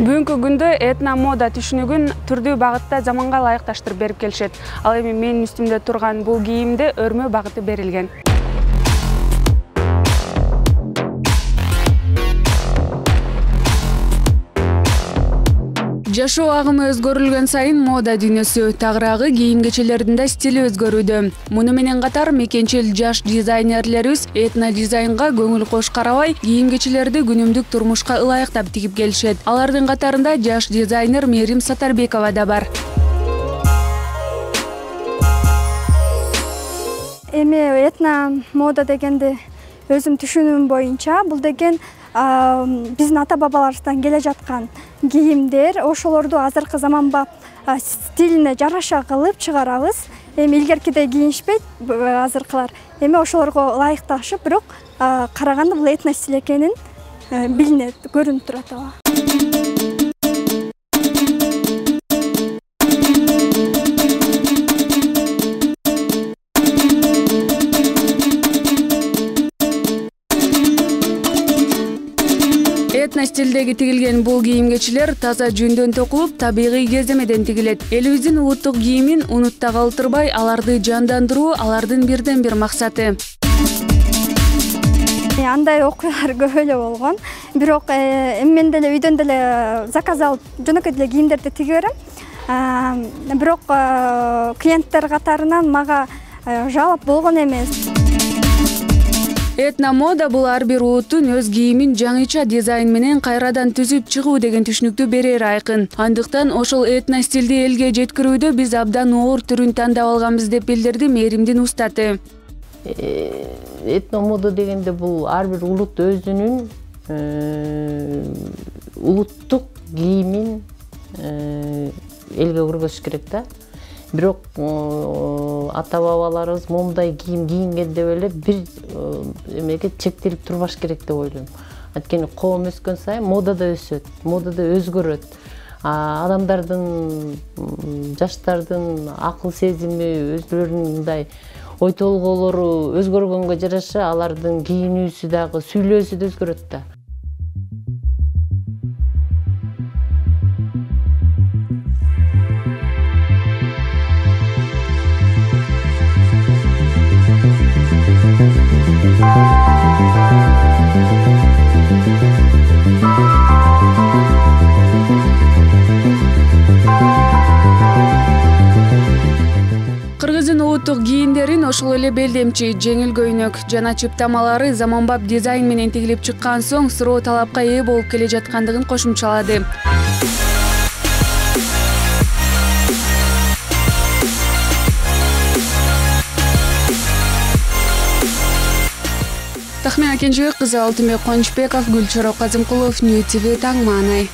Бүгүнкү күндө этно мода түшүнүгүн түрдүү багытта заманга ылайыкташтырып берип келишет. Ал эми менин үстүмдө турган бул кийимде өрмө багыты берилген. Жашоо агымы өзгөрүлгөн сайын мода дүйнөсү, тагыраагы кийим-кечелердин да стили өзгөрүүдө. Муну менен катар мекенчил жаш дизайнерлерибиз этно дизайнга көңүл кош карабай, кийим-кечелерди күнүмдүк турмушка ылайыктап тигип келишет. Алардын катарында жаш дизайнер Мерим Сатарбекова да бар. Эми этно мода дегенди өзүм түшүнүүм боюнча бул деген биздин ата-бабаларыбыздан келе жаткан кийимдер, ошолорду азыркы заманбап стилине жараша кылып чыгарабыз. Эми илгеркидей кийинишпейт азыркылар. Эми ошолорго ылайыкташып, бирок караганда бул этно стиль экенин билинет, көрүнүп турат ооба. Этно стилдеги тигилген бул кийим-кечелер таза жүндөн токулуп, табигый кеземеден тигилет. Элибиздин улуттук кийимин унутта калтырбай, аларды жандандыруу алардын бирден бир максаты. Андай окуялар көп эле болгон. Бирок мен деле үйдөн деле заказ алып, жөнөкөй деле кийимдерди тиге берем. Бирок клиенттер катарынан мага жалап болгон эмес. Этно мода бул ар бир улуттун өз кийимин жаңыча дизайн менен кайрадан түзүп чыгуу деген түшүнүктү берери айкын. Андыктан ошол этно стилди элге жеткирүүдө биз абдан оор түрүн тандап алганбыз деп билдирди Меримдин устаты. Этно мода дегенде бул ар бир улут өзүнүн улуттук кийимин элге көргөзүш керек да. Бирок ата-бабаларыбыз момундай кийим кийингенде эле бир эмеге чектелип турбаш керек деп ойлойм. Анткени коом өскөн сайын мода да өсөт, мода да өзгөрөт. Адамдардын, жаштардын акыл сезими, өзлөрүнүн мындай ой толгоолору өзгөргөнгө жараша алардын кийинүүсү дагы, сүйлөөсү да өзгөрөт да. Кыргыздын улуттук кийимдерин ошол эле белдемчи, жеңил көйнөк жана чыптамалары заманбап дизайн менен тигилип чыккан соң суроо талапка ээ болуп келе жаткандыгын кошумчалады. Тахмина Кенжебек кызы, Алтынбек Кубанычбеков, Гүлчорок Казымкулов, Нью ТВ, Таң Маанай.